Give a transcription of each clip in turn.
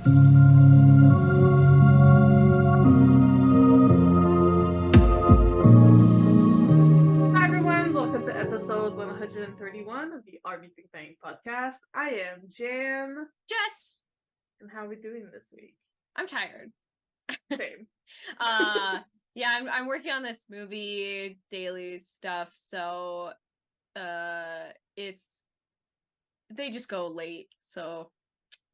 Everyone, welcome to episode 131 of the ARMY ThinkTank podcast. I am Jan. Jess! And how are we doing this week? I'm tired. Same. Yeah, I'm working on this movie daily stuff, so they just go late, so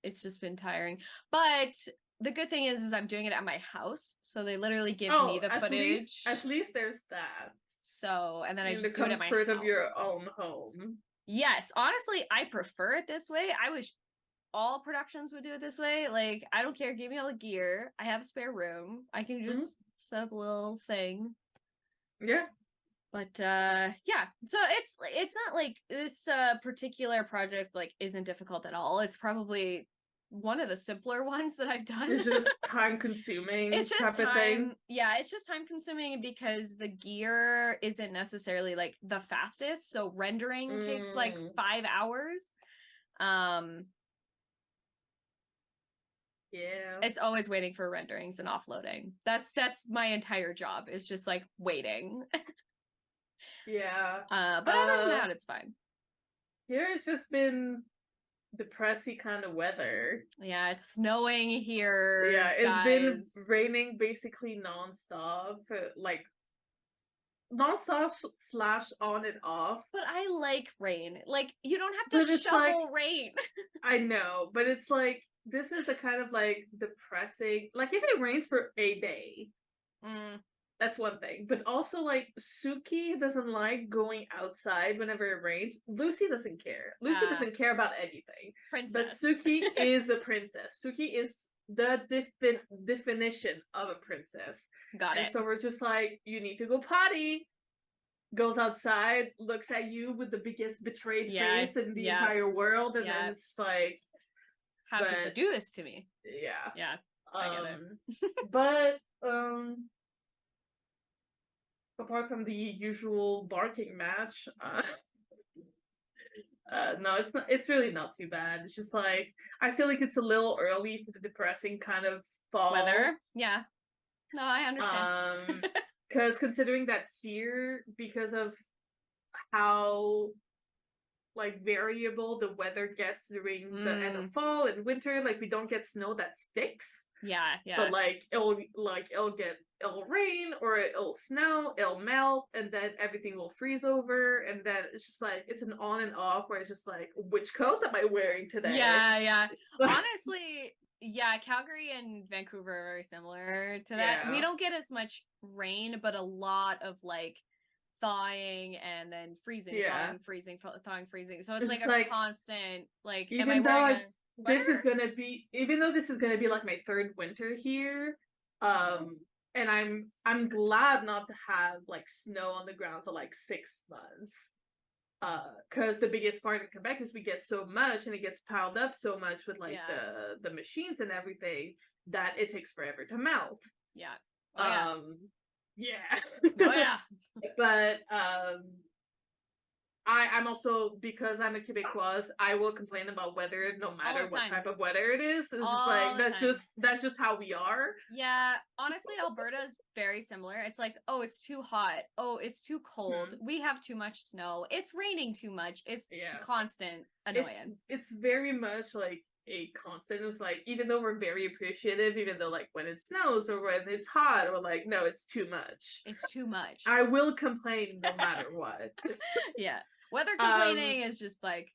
it's just been tiring. But the good thing is I'm doing it at my house, so they literally give me the footage. At least there's that. So, and then I just do it at my house. In the comfort of your own home. Yes, honestly, I prefer it this way. I wish all productions would do it this way. Like, I don't care, give me all the gear. I have a spare room. I can just set up a little thing. Yeah. But yeah, so it's not like this particular project like isn't difficult at all. It's probably one of the simpler ones that I've done. It's just time consuming. It's just time. Yeah, it's just time consuming because the gear isn't necessarily like the fastest. So rendering takes like 5 hours. Yeah. It's always waiting for renderings and offloading. That's my entire job. Is just like waiting. Yeah. But other than that, it's fine. Here it's just been depressing kind of weather. Yeah, it's snowing here. Yeah, it's guys. been raining basically nonstop, like nonstop / on and off. But I like rain. Like, you don't have to shovel rain. I know, but it's like this is the kind of like depressing. Like if it rains for a day. That's one thing. But also, like, Suki doesn't like going outside whenever it rains. Lucy doesn't care. Lucy doesn't care about anything. Princess. But Suki is a princess. Suki is the definition of a princess. Got it. And so we're just like, you need to go potty. Goes outside, looks at you with the biggest betrayed face in the entire world. And then it's like... How could you do this to me? Yeah. Yeah, I get it. But, apart from the usual barking match, no, it's not. It's really not too bad. It's just like I feel like it's a little early for the depressing kind of fall weather. Yeah, no, I understand. Because considering that here, because of how like variable the weather gets during the end of fall and winter, like we don't get snow that sticks. Yeah. So like it'll rain or it'll snow, it'll melt, and then everything will freeze over, and then it's just like it's an on and off where it's just like, which coat am I wearing today? Yeah. Honestly, yeah, Calgary and Vancouver are very similar to that. We don't get as much rain, but a lot of like thawing and then freezing, thawing, freezing, thawing, freezing. So it's like a constant like. Even though this is gonna be like my third winter here, and I'm glad not to have like snow on the ground for like 6 months, because the biggest part in Quebec is we get so much and it gets piled up so much with like the machines and everything that it takes forever to melt. Yeah. But I'm also, because I'm a Quebecois, I will complain about weather no matter what type of weather it is. It's just like that's just how we are. Yeah, honestly, Alberta is very similar. It's like, oh, it's too hot. Oh, it's too cold. We have too much snow. It's raining too much. It's constant annoyance. It's very much like a constant. It's like, even though we're very appreciative, even though like when it snows or when it's hot, or like, no, it's too much. It's too much. I will complain no matter what. Yeah. Weather complaining is just like,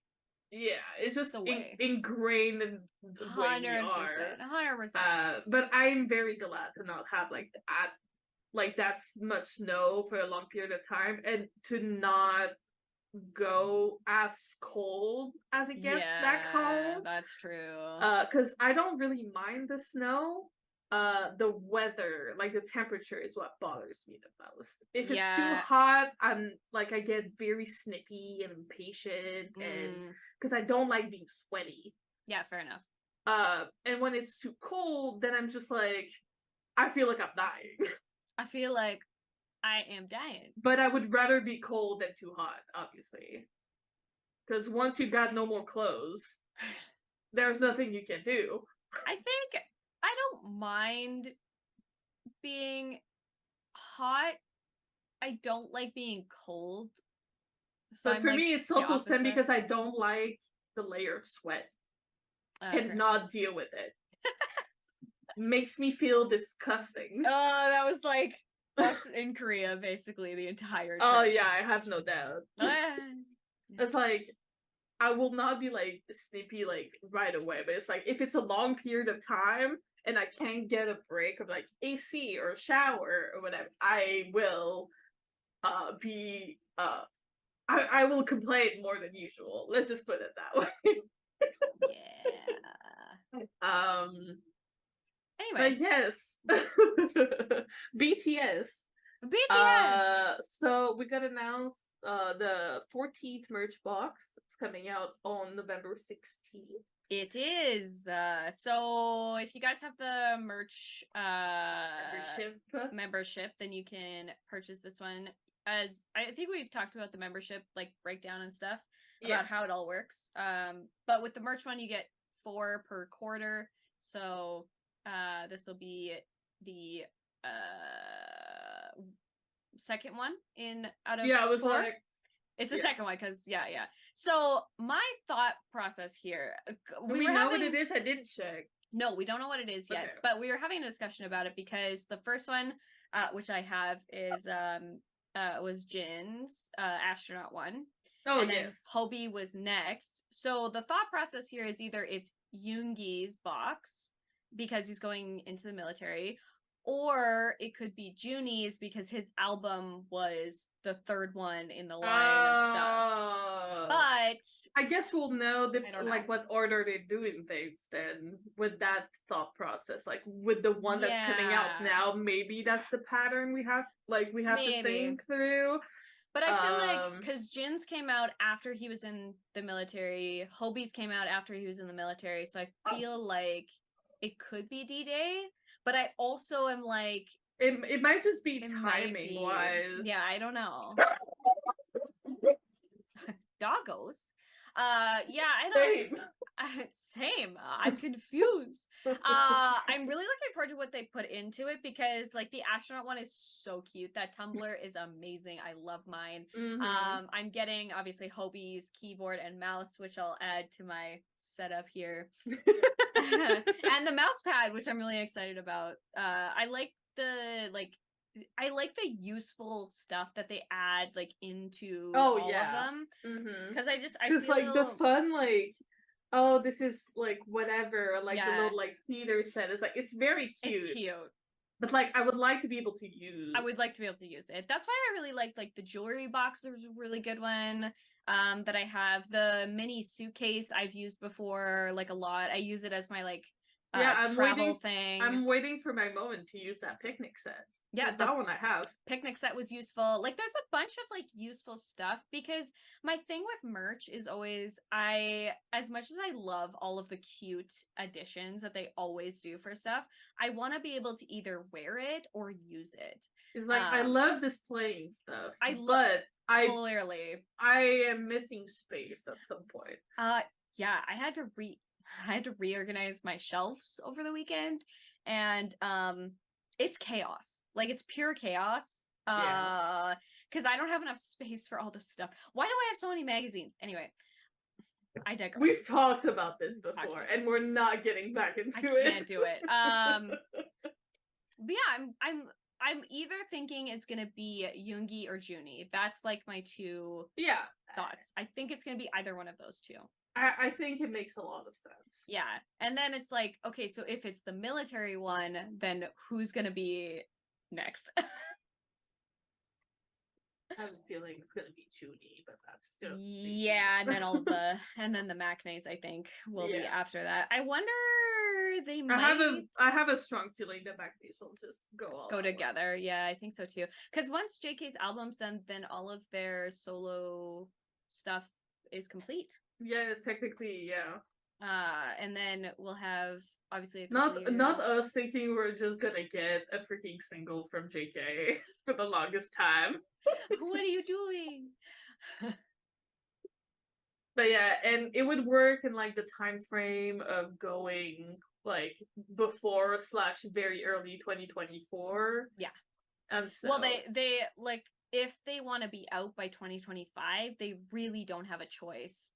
it's just ingrained in the way we are. 100%. But I'm very glad to not have like that much snow for a long period of time, and to not go as cold as it gets back home. That's true. Because I don't really mind the snow. The weather, like the temperature, is what bothers me the most. If it's too hot, I get very snippy and impatient, and because I don't like being sweaty. Yeah, fair enough. And when it's too cold, then I'm just like, I feel like I'm dying. I feel like I am dying. But I would rather be cold than too hot, obviously. Because once you've got no more clothes, there's nothing you can do. I think mind being hot. I don't like being cold. So but for me, it's also stem because I don't like the layer of sweat. Cannot deal with it. Makes me feel disgusting. Oh, that was like us in Korea, basically the entire trip. Oh yeah, I have no doubt. It's like I will not be like snippy like right away, but it's like if it's a long period of time and I can't get a break of like AC or shower or whatever, I will be I will complain more than usual. Let's just put it that way. Yeah. Anyway. But yes. BTS. BTS. So we got announced the 14th merch box. It's coming out on November 16th. It is. So if you guys have the merch membership, then you can purchase this one. As I think we've talked about the membership like breakdown and stuff about how it all works. But with the merch one, you get 4 per quarter. So this will be the second one out of 4. Like it's the second one because yeah. So my thought process here, we know what it is. I didn't check. No, we don't know what it is yet, but we were having a discussion about it because the first one, which I have, is was Jin's astronaut one. Oh, and then Hobie was next. So the thought process here is either it's Yoongi's box because he's going into the military, or it could be Juni's because his album was the third one in the line of stuff. But I guess we'll know what order they're doing things then with that thought process. Like with the one that's coming out now, maybe that's the pattern we have to think through. But I feel like because Jin's came out after he was in the military, Hobie's came out after he was in the military, so I feel like it could be D-Day. But I also am like... It might just be timing-wise. Yeah, I don't know. Doggos. Yeah, I don't... Same. I'm confused. I'm really looking forward to what they put into it because, like, the astronaut one is so cute. That Tumblr is amazing. I love mine. I'm getting, obviously, Hobie's keyboard and mouse, which I'll add to my setup here. And the mouse pad, which I'm really excited about. I like the useful stuff that they add like into all of them. Because I feel like the fun this is like whatever, like the little like theater set is like it's very cute. It's cute. But like I would like to be able to use. I would like to be able to use it. That's why I really like the jewelry box. There's a really good one. That I have. The mini suitcase I've used before like a lot. I use it as my travel thing. I'm waiting for my moment to use that picnic set. Yeah, that one I have. Picnic set was useful. Like there's a bunch of like useful stuff because my thing with merch is always as much as I love all of the cute additions that they always do for stuff, I want to be able to either wear it or use it. It's like I love displaying stuff. Clearly I am missing space at some point. Yeah, I had to reorganize my shelves over the weekend and it's chaos. Like it's pure chaos. Because I don't have enough space for all this stuff. Why do I have so many magazines? Anyway, I digress. We've talked about this before, and we're not getting back into it. I can't do it. But yeah, I'm either thinking it's gonna be Yoongi or Juni. That's like my two thoughts. I think it's gonna be either one of those two. I think it makes a lot of sense. Yeah. And then it's like, okay, so if it's the military one, then who's gonna be next? I have a feeling it's gonna be Judy, but that's just and then and then the Macnays I think will be after that. I wonder they might I have a strong feeling that Macnays will just go together. Yeah, I think so too. Because once JK's album's done, then all of their solo stuff is complete. Yeah, technically, yeah. And then we'll have obviously not us thinking we're just gonna get a freaking single from JK for the longest time. What are you doing? But yeah, and it would work in like the time frame of going like before / very early 2024. Yeah. So well, they like if they want to be out by 2025, they really don't have a choice.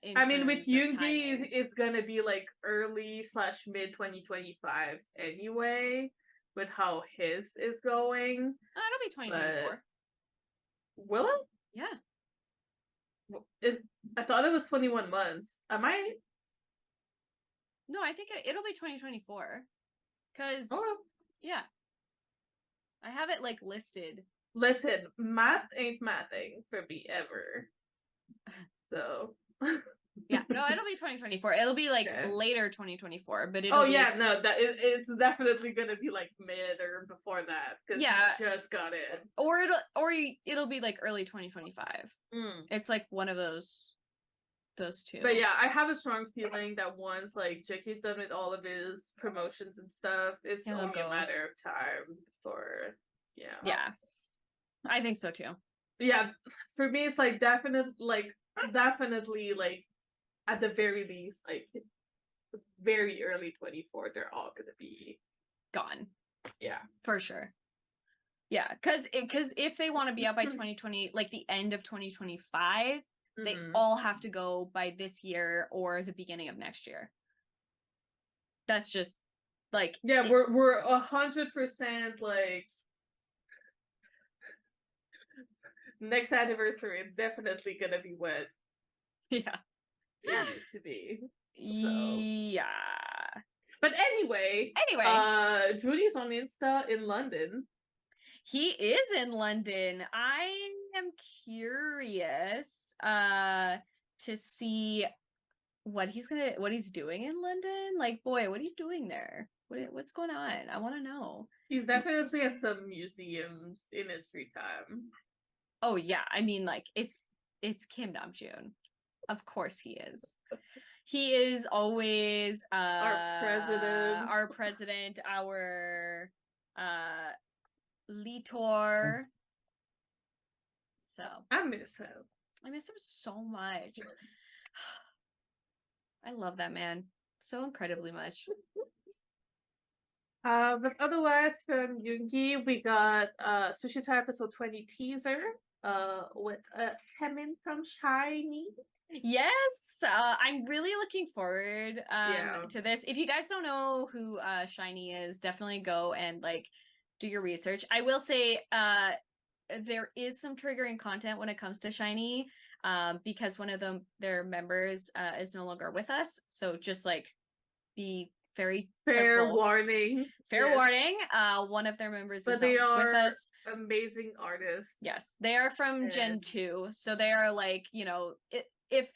In I mean, with terms of Yoongi, timing. it's gonna be like early / mid 2025 anyway, with how his is going. Oh, it'll be 2024. Will it? Yeah. I thought it was 21 months. Am I? No, I think it'll be 2024. Cause yeah, I have it like listed. Listen, math ain't mathing for me ever. So yeah, no, it'll be 2024. It'll be like later 2024, but it'll no, it's definitely gonna be like mid or before that because you just got it. Or it'll be like early 2025. It's like one of those two. But yeah, I have a strong feeling that once like JK's done with all of his promotions and stuff, it's only a matter of time before. Yeah, I think so too. Yeah, for me, it's like definitely like at the very least, like very early 24, they're all gonna be gone. Yeah, for sure. Yeah, because if they want to be out by 2020, like the end of 2025, they all have to go by this year or the beginning of next year. That's just like we're 100% like next anniversary is definitely gonna be what it used to be. So. Yeah. But anyway, Judy's on Insta in London. He is in London. I am curious to see what he's doing in London. Like, boy, what are you doing there? What's going on? I want to know. He's definitely at some museums in his free time. Oh yeah, I mean, like it's Kim Namjoon. Of course he is. He is always our president, our Litor. So I miss him. I miss him so much. I love that man so incredibly much. But otherwise from Yoongi, we got Sushita episode 20 teaser with Jimin from SHINee. Yes, I'm really looking forward to this. If you guys don't know who SHINee is, definitely go and like do your research. I will say there is some triggering content when it comes to SHINee because one of their members is no longer with us. So just like be very careful. Warning. Fair warning. One of their members is they not are with us. Amazing artists. Yes, they are from Gen 2, so they are like, you know, if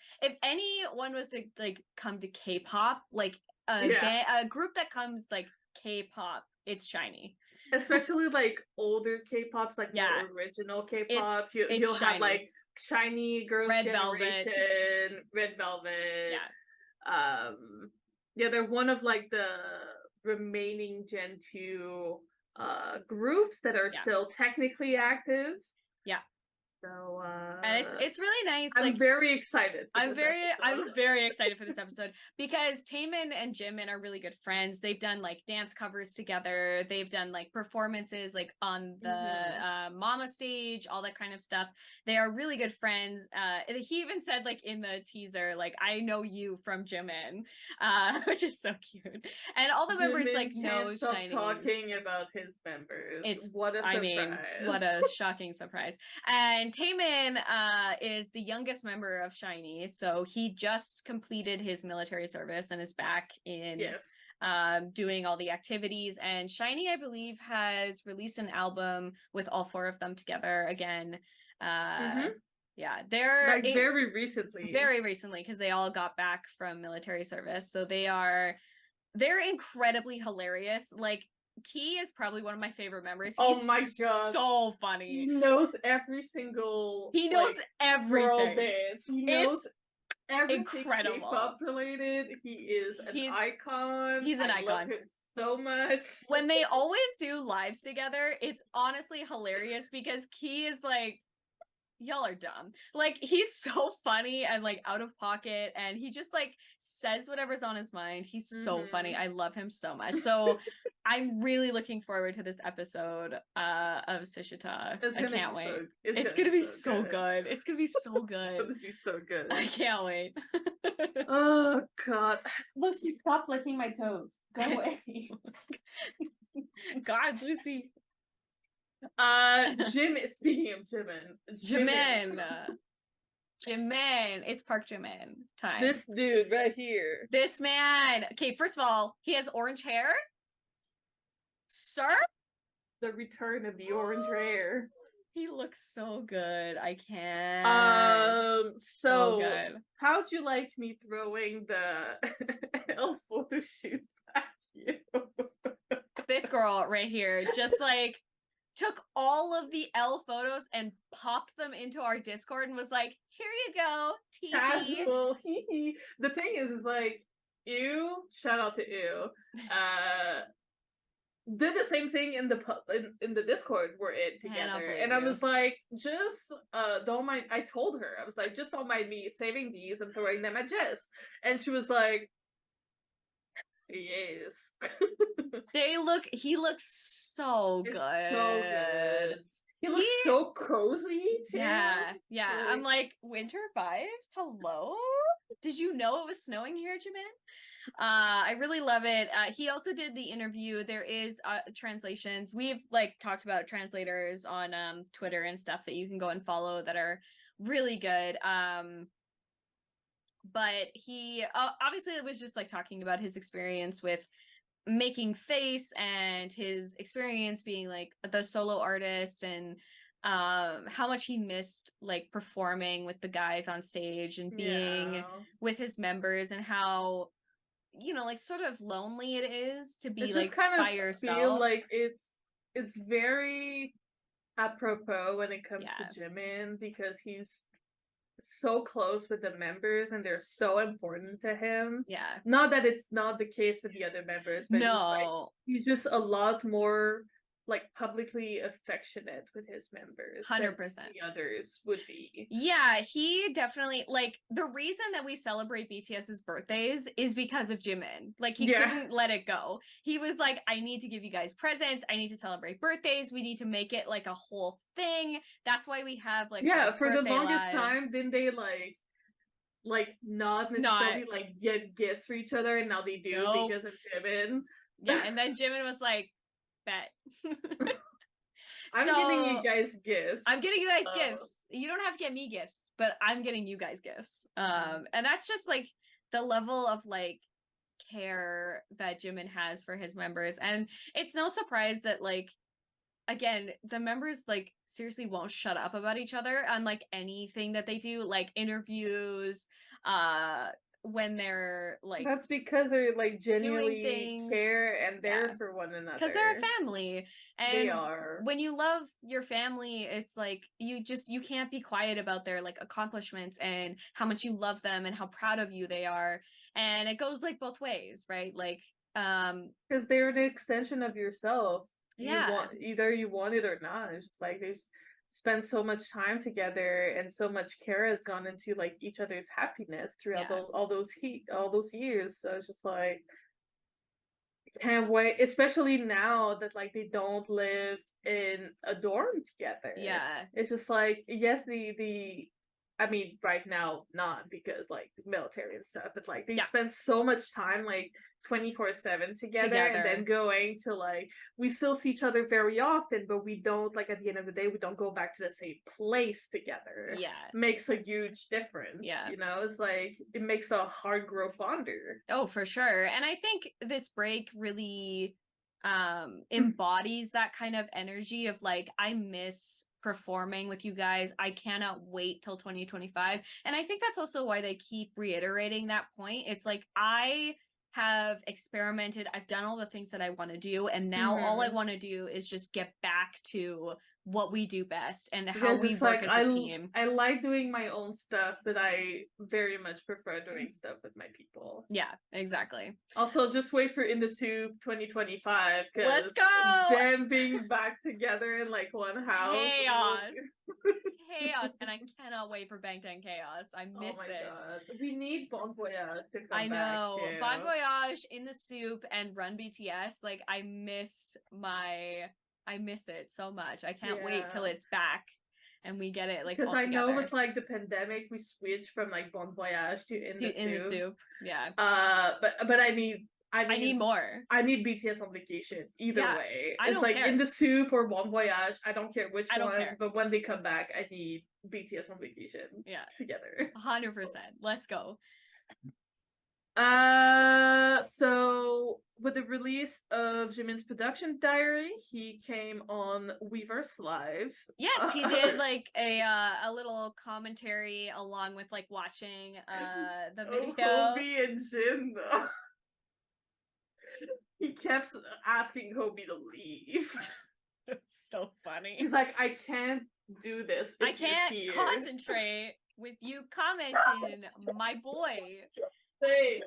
anyone was to like come to K-pop, like a group that comes like K-pop, it's SHINee. Especially like older K-pops, like the original K-pop. You'll have like SHINee, Girls' Red Generation, Red Velvet. Yeah, they're one of like the remaining Gen 2 groups that are still technically active. Yeah. So and it's really nice. I'm very excited. I'm very excited for this episode because Taemin and Jimin are really good friends. They've done like dance covers together. They've done like performances like on the Mama stage, all that kind of stuff. They are really good friends. He even said like in the teaser, like I know you from Jimin, which is so cute. And all the members like know SHINee. Talking about his members. What a surprise! I mean, what a shocking surprise. And Taemin is the youngest member of SHINee, so he just completed his military service and is back in doing all the activities. And SHINee, I believe, has released an album with all 4 of them together again. Yeah, they're like very recently because they all got back from military service, so they're incredibly hilarious. Like Key is probably one of my favorite members. Oh my god, so funny. He knows every single. He knows everything. Dance. He knows everything incredible. K-pop related. He is an icon. He's an icon. Love him so much. When they always do lives together, it's honestly hilarious because Key is like, y'all are dumb. Like, he's so funny and like out of pocket, and he just like says whatever's on his mind. He's so funny. I love him so much. So I'm really looking forward to this episode of Sushita. I can't wait. It's gonna be so good. It's gonna be so good. It's gonna be so good. I can't wait. Oh god. Lucy, stop licking my toes. Go away. God, Lucy. Speaking of Jimin. Jimin. It's Park Jimin time. This dude right here. This man. Okay, first of all, he has orange hair. Sir? The return of the orange hair. He looks so good. I can't. So good. How'd you like me throwing the L photo shoot at you? This girl right here just like took all of the L photos and popped them into our Discord and was like, here you go, TV. Casual, hee. The thing is like, Ew, shout out to Ew, did the same thing in the Discord we're in together, and I was like, just don't mind. I told her, I was like, just don't mind me saving these and throwing them at Jess, and she was like, yes. He looks so good. So good. He looks so cozy too. Yeah. I'm like, winter vibes. Hello. Did you know it was snowing here, Jimin? I really love it. He also did the interview. There is translations. We've like talked about translators on Twitter and stuff that you can go and follow that are really good. But he obviously it was just like talking about his experience with making Face and his experience being like the solo artist, and how much he missed like performing with the guys on stage and being with his members, and how, you know, like sort of lonely it is to be like kind of by yourself. Feel like it's very apropos when it comes to Jimin, because he's so close with the members and they're so important to him. Yeah. Not that it's not the case with the other members, but he's just a lot more like publicly affectionate with his members 100% the others would be. Yeah, he definitely, like, the reason that we celebrate BTS's birthdays is because of Jimin. Like, he couldn't let it go. He was like, I need to give you guys presents, I need to celebrate birthdays, we need to make it like a whole thing. That's why we have like for the longest time didn't they like not necessarily like get gifts for each other, and now they do because of Jimin. Yeah, and then Jimin was like, bet. I'm getting you guys gifts. I'm getting you guys gifts. You don't have to get me gifts, but I'm getting you guys gifts. And that's just like the level of like care that Jimin has for his members. And it's no surprise that like, again, the members like seriously won't shut up about each other on like anything that they do, like interviews, when they're like, that's because they're like genuinely care and there for one another, because they're a family, and they are. When you love your family, it's like you can't be quiet about their like accomplishments and how much you love them and how proud of you they are, and it goes like both ways, right? Like because they're an extension of yourself. Either you want it or not. It's just like they've spent so much time together and so much care has gone into like each other's happiness throughout all those years. So it's just like, can't wait, especially now that like they don't live in a dorm together. It's just like, yes, I mean, right now not, because like military and stuff, but like they spend so much time like 24/7 together, and then going to like, we still see each other very often, but we don't, like, at the end of the day, we don't go back to the same place together. Makes a huge difference. You know, it's like it makes a heart grow fonder. Oh, for sure. And I think this break really embodies that kind of energy of like, I miss performing with you guys, I cannot wait till 2025. And I think that's also why they keep reiterating that point. It's like, I have experimented, I've done all the things that I want to do, and now all I want to do is just get back to what we do best and how Because we it's work like as a team. I like doing my own stuff, but I very much prefer doing stuff with my people. Yeah, exactly. Also, just wait for In the Soup 2025. Let's go! Them being back together in like one house. Chaos, and I cannot wait for Bangtan Chaos. I miss it. God, we need Bon Voyage to come I know back, Bon Voyage, In the Soup, and Run BTS. Like I miss it so much. I can't wait till it's back and we get it like all together. Because I know with like the pandemic, we switched from like Bon Voyage to In the Soup. Yeah. But I need more. I need BTS on Vacation. Either way, I don't care. In the Soup or Bon Voyage. I don't care which one. But when they come back, I need BTS on Vacation. Yeah, together. 100%. Let's go. So with the release of Jimin's production diary, he came on Weverse Live. Yes, he did like a little commentary along with like watching the video. Hobie and Jin though. He kept asking Hobie to leave. It's so funny. He's like, I can't do this. I can't concentrate with you commenting, my boy. Hey.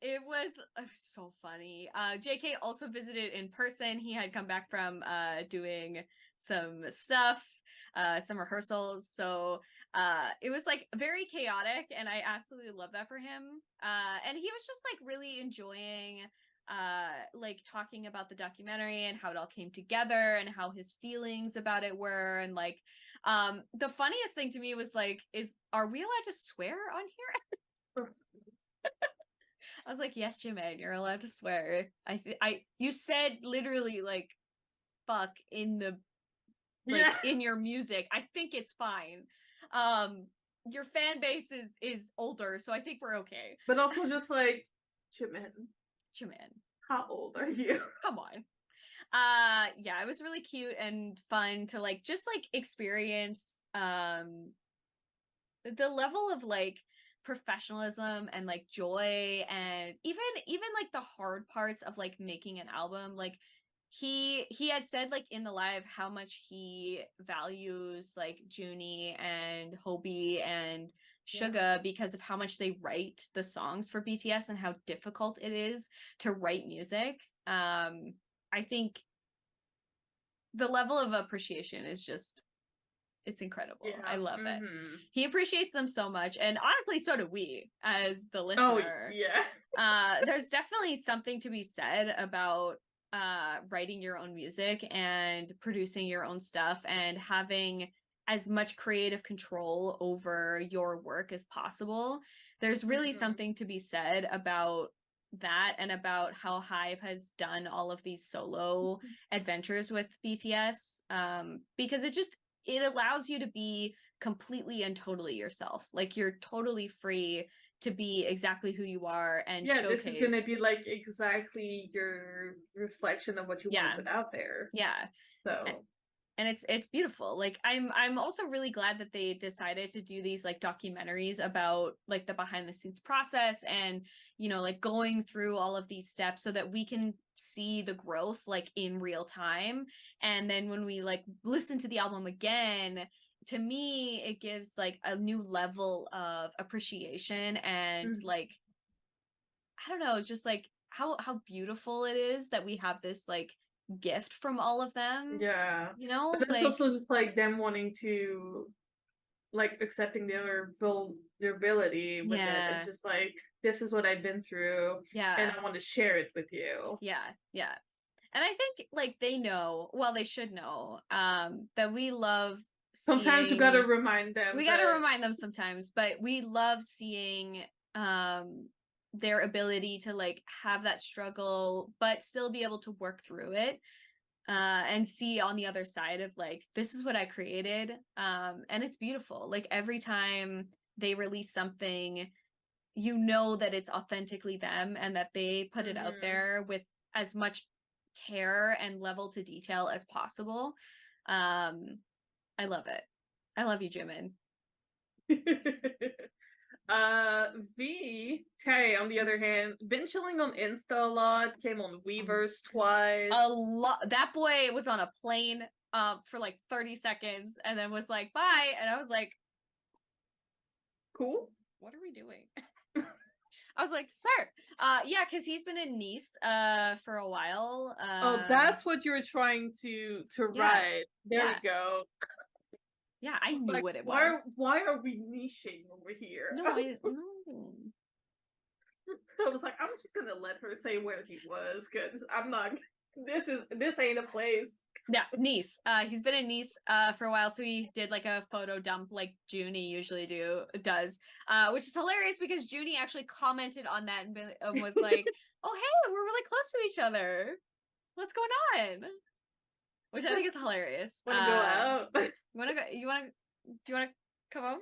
It was so funny. JK also visited in person. He had come back from doing some stuff, some rehearsals. So it was like very chaotic, and I absolutely love that for him. And he was just like really enjoying like talking about the documentary and how it all came together and how his feelings about it were. And like the funniest thing to me was like, are we allowed to swear on here? I was like, yes, Jimin, you're allowed to swear. You said literally like fuck in the in your music. I think it's fine. Your fan base is older, so I think we're okay. But also just like, Jimin, how old are you? Come on. Yeah, it was really cute and fun to like just like experience the level of like professionalism and like joy, and even like the hard parts of like making an album. Like he had said like in the live how much he values like Junie and Hobie and Suga because of how much they write the songs for BTS and how difficult it is to write music. I think the level of appreciation is just, it's incredible. Yeah. I love it. He appreciates them so much, and honestly so do we as the listener. There's definitely something to be said about writing your own music and producing your own stuff and having as much creative control over your work as possible. There's really something to be said about that, and about how Hype has done all of these solo adventures with BTS, because it allows you to be completely and totally yourself. Like you're totally free to be exactly who you are and showcase. This is gonna be like exactly your reflection of what you want to put out there. So and it's beautiful. Like I'm also really glad that they decided to do these like documentaries about like the behind the scenes process, and you know, like going through all of these steps so that we can see the growth like in real time. And then when we like listen to the album again, to me it gives like a new level of appreciation and like, I don't know, just like how beautiful it is that we have this like gift from all of them. You know, but it's also just like them wanting to like accepting their vulnerability with it. It's just like, this is what I've been through, and I want to share it with you. And I think like they know, well, they should know that we love sometimes you gotta remind them. We gotta remind them sometimes, but we love seeing their ability to like have that struggle but still be able to work through it, and see on the other side of like, this is what I created, and it's beautiful. Like every time they release something, you know that it's authentically them and that they put it out there with as much care and level to detail as possible. I love it. I love you, Jimin. V Tay on the other hand, been chilling on Insta a lot, came on Weverse twice. A lot. That boy was on a plane for like 30 seconds and then was like, bye. And I was like, cool. What are we doing? I was like, sir. Yeah, because he's been in Nice for a while. Oh, that's what you were trying to write. There we go. Yeah, I knew like, what it was. Why are we niching over here? No, no. I was like, I'm just gonna let her say where he was, because I'm not. This ain't a place. Yeah, Nice. He's been in Nice for a while, so he did like a photo dump like Junie usually does, which is hilarious because Junie actually commented on that and was like, "Oh hey, we're really close to each other. What's going on?" Which I think is hilarious. Wanna go out? Do you wanna come over?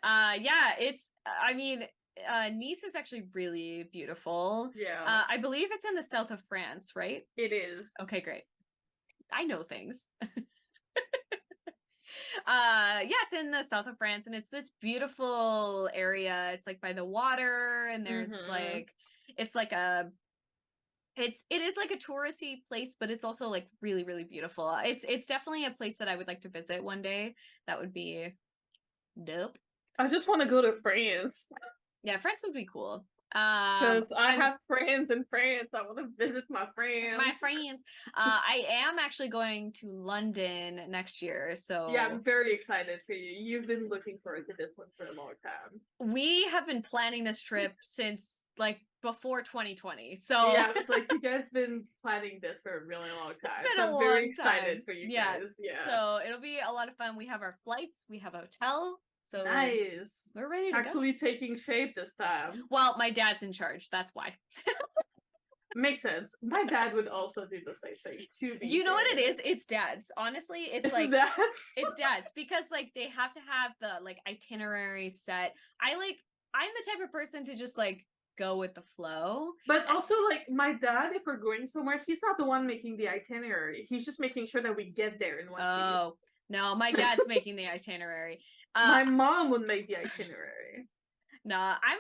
Yeah, it's. I mean, Nice is actually really beautiful. Yeah. I believe it's in the south of France, right? It is. Okay, great. I know things. Yeah, it's in the south of France and it's this beautiful area. It's like by the water and there's like it's like it is like a touristy place, but it's also like really, really beautiful. It's definitely a place that I would like to visit one day. That would be dope. I just want to go to France. Yeah, France would be cool. Because I have friends in France. I want to visit my friends. I am actually going to London next year, so yeah, I'm very excited for you. You've been looking forward to this one for a long time. We have been planning this trip since like before 2020. So yeah, it's like you guys been planning this for a really long time. It's been so I'm very excited for you guys. Yeah. So it'll be a lot of fun. We have our flights, we have a hotel. So nice. We're ready to actually go. Taking shape this time. Well, my dad's in charge. That's why. Makes sense. My dad would also do the same thing too. You know what it is? It's dad's. Honestly, it's like dad's? It's dad's because like they have to have the like itinerary set. I'm the type of person to just like go with the flow. But also like my dad, if we're going somewhere, he's not the one making the itinerary. He's just making sure that we get there in one piece. No, my dad's making the itinerary. My mom would make the itinerary. Nah, I'm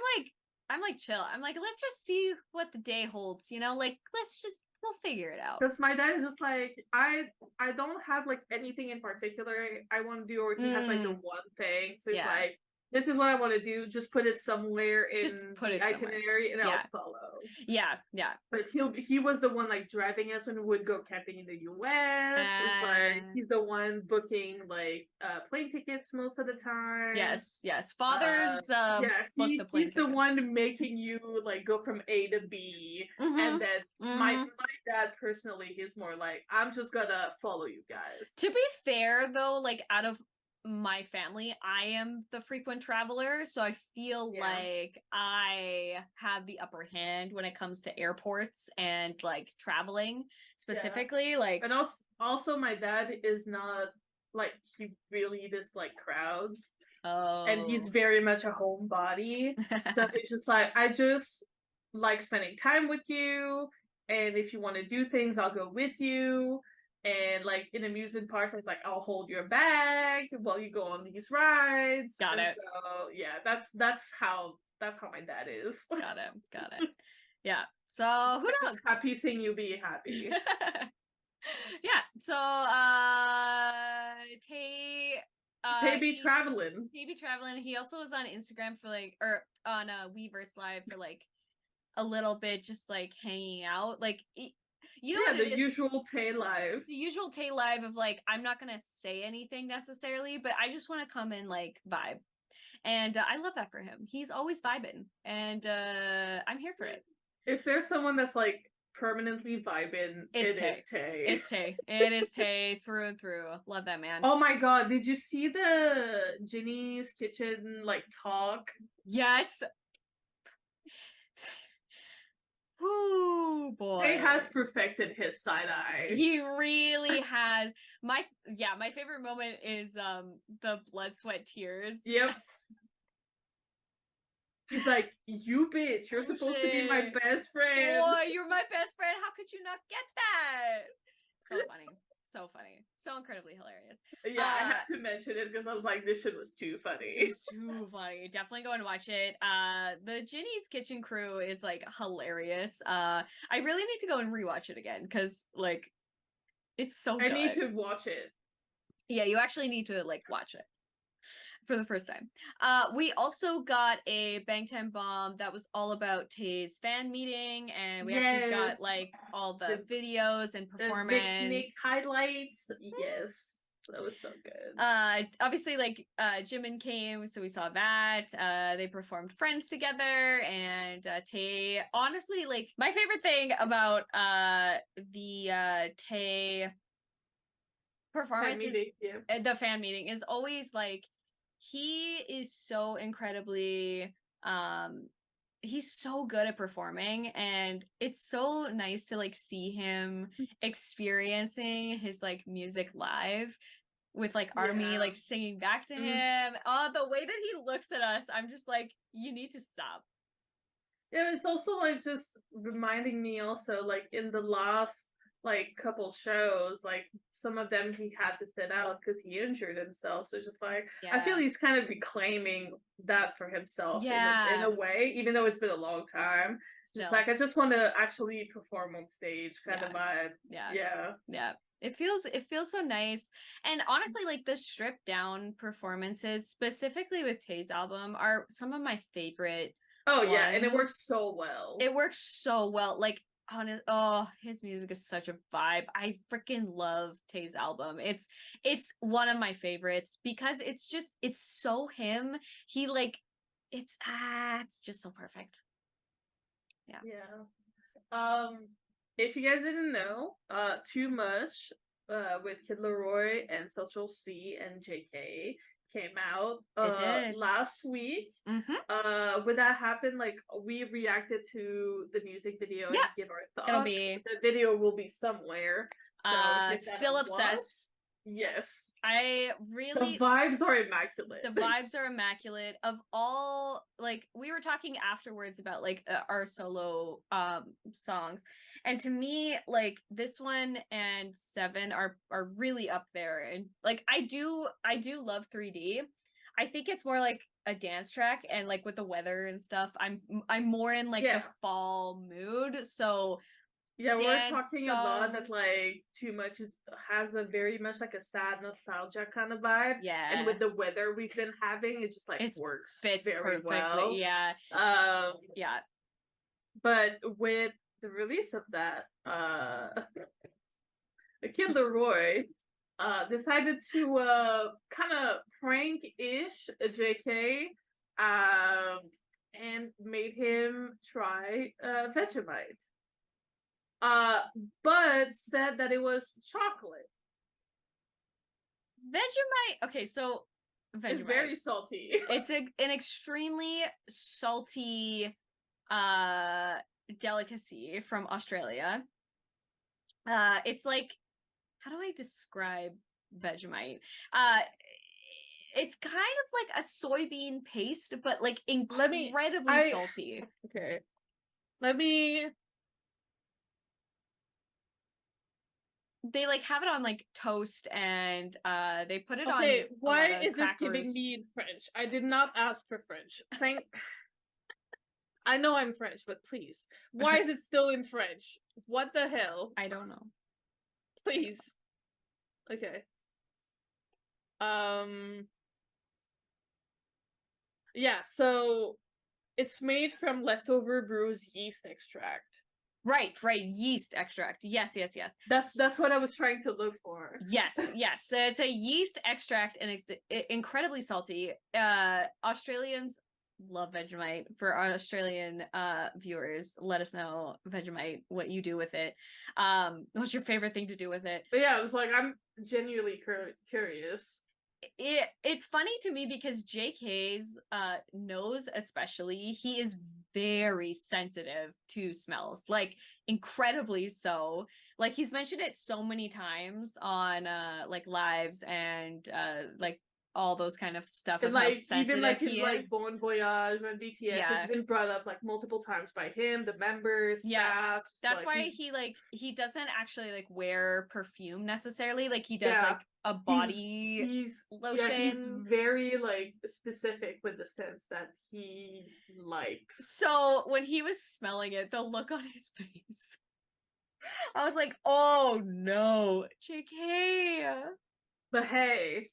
like chill. I'm like, let's just see what the day holds, you know? Like we'll figure it out. Because my dad is just like, I don't have like anything in particular I want to do, or he has like the one thing. So he's like, this is what I want to do. Just put it somewhere in the itinerary and I'll follow. Yeah. But he was the one like driving us when we would go camping in the US. It's like he's the one booking like plane tickets most of the time. Yes. Fathers he's the one making you like go from A to B. And then my dad personally is more like, I'm just gonna follow you guys. To be fair though, like out of my family, I am the frequent traveler, so I feel like I have the upper hand when it comes to airports and like traveling specifically. Like, and also my dad is not like, he really just like crowds. And he's very much a homebody. So it's just like, I just like spending time with you, and if you want to do things, I'll go with you. And like in amusement parks, it's like, I'll hold your bag while you go on these rides. Got it. So yeah, that's how my dad is. Got it. Yeah. So who knows? Happy seeing you be happy. Yeah. So Tay be traveling. He also was on Instagram for like, or on a Weverse Live for like a little bit, just like hanging out. Like you know, the usual Tay live. The usual Tay live of like, I'm not gonna say anything necessarily, but I just want to come and like vibe, and I love that for him. He's always vibing, and I'm here for it. If there's someone that's like permanently vibing, it is Tay. It's Tay. It is Tay through and through. Love that man. Oh my god! Did you see the Ginny's Kitchen like talk? Yes. Ooh, boy. He has perfected his side eye. He really has. My favorite moment is the blood, sweat, tears. Yep. He's like, you bitch, you're supposed to be my best friend. Boy, you're my best friend. How could you not get that? So funny. So funny. So incredibly hilarious. Yeah, I had to mention it because I was like, this shit was too funny. It's too funny. Definitely go and watch it. The Ginny's Kitchen Crew is like hilarious. I really need to go and rewatch it again because like it's so good. I need to watch it. Yeah, you actually need to like watch it for the first time. We also got a Bangtan Bomb that was all about Tae's fan meeting, and we actually got like all the videos and performance. The VICNIC highlights. Yes. That was so good. Obviously, like Jimin came, so we saw that. They performed Friends together, and Tae. Honestly, like my favorite thing about the Tae performance is the fan meeting is always like he is so incredibly he's so good at performing, and it's so nice to like see him experiencing his like music live with like ARMY like singing back to him. Oh, the way that he looks at us, I'm just like, you need to stop. Yeah, it's also like just reminding me also like in the last like couple shows, like some of them he had to sit out because he injured himself. So it's just like I feel he's kind of reclaiming that for himself in a way, even though it's been a long time. It's like I just want to actually perform on stage kind of vibe. Yeah. It feels so nice. And honestly, like the stripped down performances, specifically with Tae's album, are some of my favorite. Oh yeah, and it works so well. It works so well. Like his music is such a vibe. I freaking love Tae's album. It's one of my favorites because it's so him. He like it's just so perfect. Yeah. If you guys didn't know, Too Much with Kid Laroii and Social C and JK came out last week. When that happened, like we reacted to the music video and give our thoughts. The video will be somewhere. So Still obsessed. Yes. I really the vibes are immaculate. The vibes are immaculate. Of all, like we were talking afterwards about like our solo songs, and to me like this one and 7 are really up there. And like I do love 3D. I think it's more like a dance track, and like with the weather and stuff, I'm more in like the fall mood. So yeah, we're talking about that like Too Much has a very much like a sad nostalgia kind of vibe. Yeah. And with the weather we've been having, it just like fits very perfectly. Well. Yeah. Yeah. But with the release of that, Kid Laroii decided to kind of prank-ish JK and made him try Vegemite. But said that it was chocolate. Vegemite. Okay, so Vegemite. It's very salty. It's an extremely salty delicacy from Australia. It's like, how do I describe Vegemite? It's kind of like a soybean paste, but like incredibly salty. Okay. Let me. They like have it on like toast, and they put it on. Okay, why is this giving me in French? I did not ask for French. I know I'm French, but please, why is it still in French? What the hell? I don't know. Please. Okay. Yeah, so it's made from leftover brews yeast extract. Right, yeast extract. Yes. That's what I was trying to look for. Yes. So it's a yeast extract, and it's incredibly salty. Australians love Vegemite. For our Australian viewers, let us know Vegemite, what you do with it. What's your favorite thing to do with it? But yeah, it was like, I'm genuinely curious. It's funny to me because JK's nose, especially, he is very sensitive to smells, like incredibly so. Like he's mentioned it so many times on like lives and like all those kind of stuff and of how like sensitive even like he in like is. Bon Voyage when BTS, it's been brought up like multiple times by him, the members, staff. That's like, why he doesn't actually like wear perfume necessarily. Like he does like a body he's lotion. Yeah, he's very like specific with the scents that he likes. So when he was smelling it, the look on his face, I was like, oh no, JK. But hey,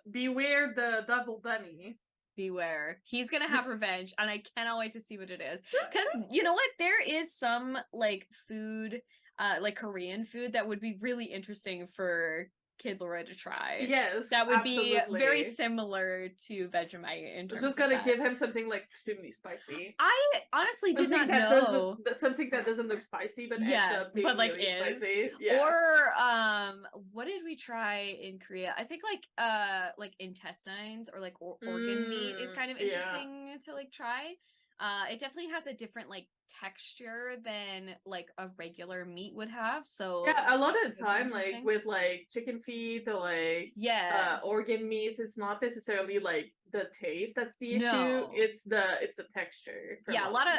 beware the double bunny. Beware. He's gonna have revenge, and I cannot wait to see what it is. Because you know what? There is some like food, like Korean food that would be really interesting for Kid Laroii to try. Yes, that would absolutely. be very similar to Vegemite in terms just gonna give him something like extremely spicy. I honestly did not know something that doesn't look spicy, but ends up being but like really is spicy. Yeah. Or what did we try in Korea? I think like intestines or like organ meat is kind of interesting to like try. It definitely has a different like texture than like a regular meat would have. So yeah, a lot of the time, like with like chicken feet or like organ meats, it's not necessarily like the taste that's the issue. It's the texture. Yeah, a lot of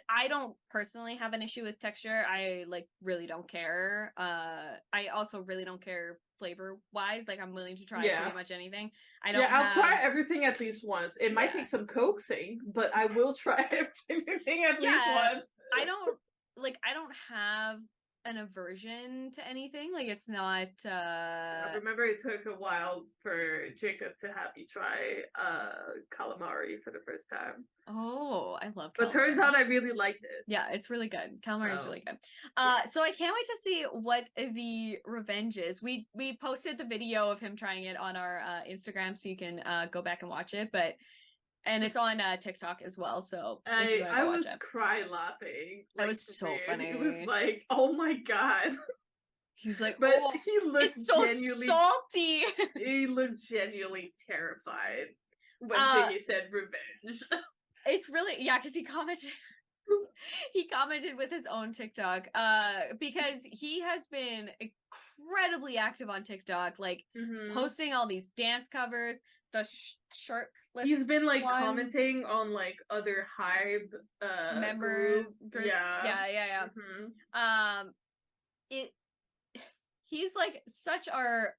I don't personally have an issue with texture. I like really don't care. I also really don't care flavor wise. Like I'm willing to try pretty much anything. I'll try everything at least once. It might take some coaxing, but I will try everything at least once. I don't have an aversion to anything. Like it's not I remember it took a while for Jacob to have me try calamari for the first time. Oh, I love calamari. But turns out I really liked it. Yeah, it's really good. Calamari is really good. So I can't wait to see what the revenge is. We posted the video of him trying it on our Instagram, so you can go back and watch it. And it's on TikTok as well. So I was cry laughing. That was so funny. It was like, oh my god. He was like, but he looked so salty. He looked genuinely terrified when Jimmy said revenge. It's really because he commented. He commented with his own TikTok because he has been incredibly active on TikTok, like posting all these dance covers. The shirtless. He's been like commenting on like other Hybe member groups. Yeah. He's like such our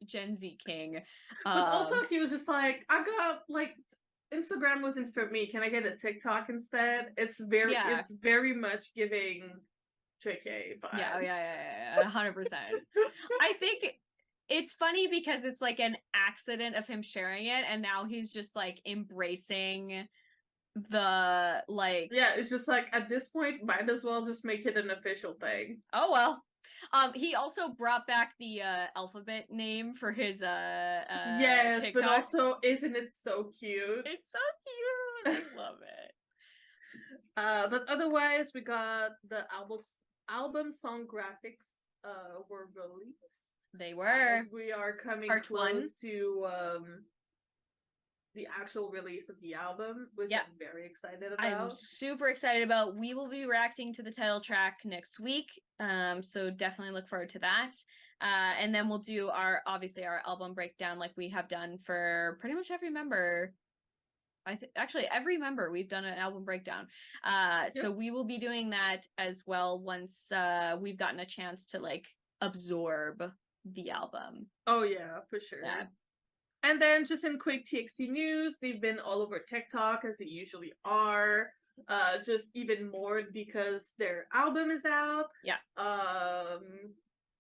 Gen Z king. But also he was just like, I got like Instagram wasn't for me. Can I get a TikTok instead? It's very much giving JK vibes. Yeah, 100%. I think it's funny because it's like an accident of him sharing it, and now he's just like embracing the like. Yeah, it's just like at this point, might as well just make it an official thing. Oh well. He also brought back the alphabet name for his yes, TikTok. But also, isn't it so cute? It's so cute. I love it. But otherwise, we got the album song graphics were released. They were. As we are coming close to the actual release of the album, which I'm very excited about. I'm super excited about. We will be reacting to the title track next week, so definitely look forward to that. And then we'll do our album breakdown like we have done for pretty much every member. Actually every member we've done an album breakdown. So we will be doing that as well once we've gotten a chance to like absorb the album. Oh yeah, for sure. Yeah. And then just in quick TXT news, they've been all over TikTok as they usually are. Just even more because their album is out. Yeah.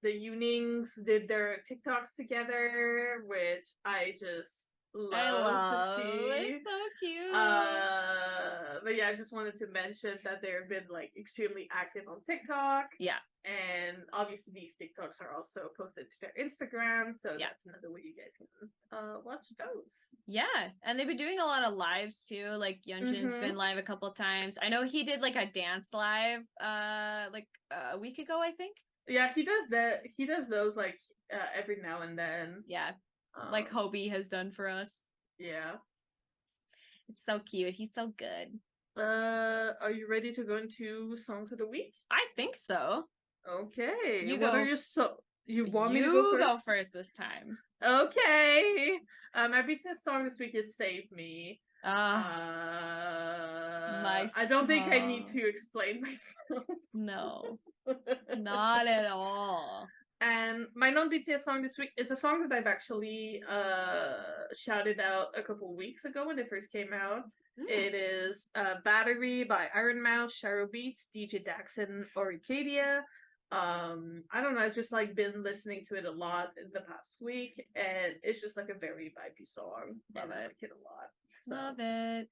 The Unings did their TikToks together, which I just love to see. It's so cute. But yeah, I just wanted to mention that they've been like extremely active on TikTok. Yeah. And obviously these TikToks are also posted to their Instagram, so that's another way you guys can watch those. Yeah, and they've been doing a lot of lives too. Like Yeonjun's been live a couple of times. I know he did like a dance live like a week ago, I think. Yeah, he does that. He does those like every now and then. Yeah. Like Hobie has done for us. Yeah. It's so cute. He's so good. Are you ready to go into songs of the week? I think so. Okay. You what go. Are your You want me to go first? You go first this time. Okay. My BTS song this week is "Save Me." My I don't think I need to explain myself. No, not at all. And my non-BTS song this week is a song that I've actually shouted out a couple weeks ago when it first came out. It is Battery by Iron Mouse, Sharo Beats, DJ Daxon, or Arcadia. I don't know, I've just like been listening to it a lot in the past week, and it's just like a very vibey song. Love it. I like it a lot. So. Love it.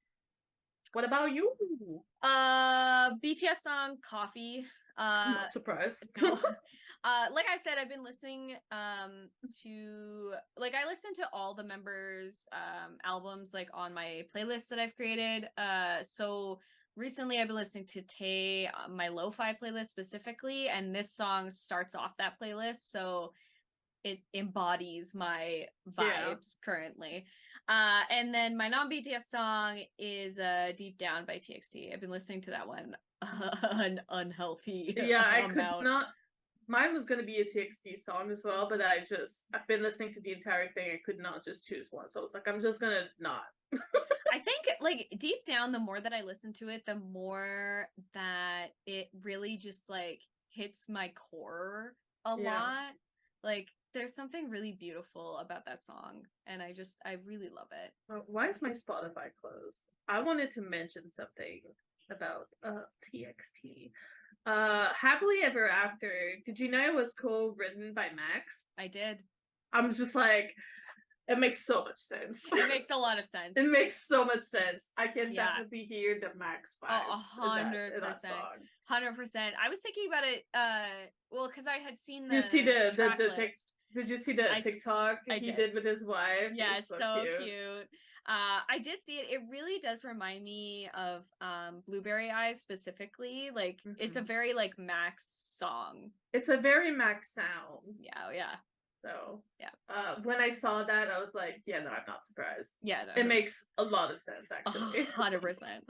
What about you? BTS song Coffee. I'm not surprised. No. Like I said, I've been listening to I listen to all the members' albums like on my playlist that I've created. So recently I've been listening to Tay, my lo-fi playlist specifically, and this song starts off that playlist, so it embodies my vibes currently. And then my non-BTS song is Deep Down by TXT. I've been listening to that one an unhealthy I amount. could not. Mine was gonna be a TXT song as well, but I've been listening to the entire thing. I could not just choose one, so I was like, I'm just gonna not. I think like deep down, the more that I listen to it, the more that it really just like hits my core a lot. Like there's something really beautiful about that song, and I really love it. Why is my Spotify closed? I wanted to mention something about TXT. Happily Ever After. Did you know it was co-written by Max? I did. I'm just like, it makes so much sense. It makes a lot of sense. It makes so much sense. I can definitely hear the Max vibes. 100%. 100%. I was thinking about it. Well, because I had seen the. Did you see the list. Did you see the TikTok he did with his wife? Yeah, it's so cute. I did see it. It really does remind me of Blueberry Eyes specifically. Like it's a very like Max song. It's a very Max sound. Yeah. So when I saw that, I was like, yeah, no, I'm not surprised. Yeah, no, it makes a lot of sense actually. 100%.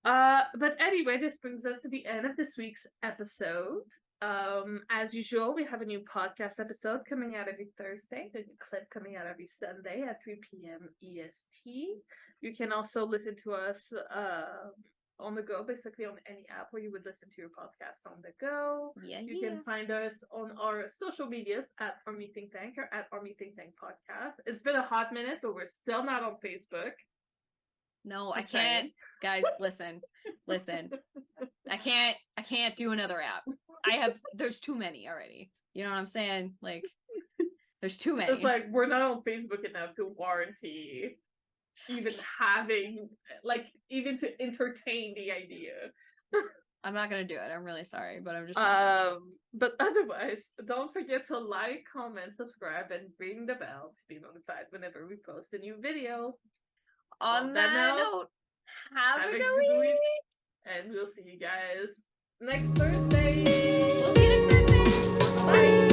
But anyway, this brings us to the end of this week's episode. As usual, we have a new podcast episode coming out every Thursday, the new clip coming out every Sunday at 3 p.m. EST. You can also listen to us on the go, basically on any app where you would listen to your podcast on the go. You can find us on our social medias at Army Think Tank or at Army Think Tank Podcast. It's been a hot minute, but we're still not on Facebook. No, I can't. Guys, listen. I can't do another app. There's too many already. You know what I'm saying? Like, there's too many. It's like, we're not on Facebook enough to warranty even having, like, even to entertain the idea. I'm not gonna do it. I'm really sorry, but I'm just but otherwise, don't forget to like, comment, subscribe, and ring the bell to be notified whenever we post a new video. On that note, have a good week. And we'll see you guys next Thursday. We'll see you next Thursday. Bye.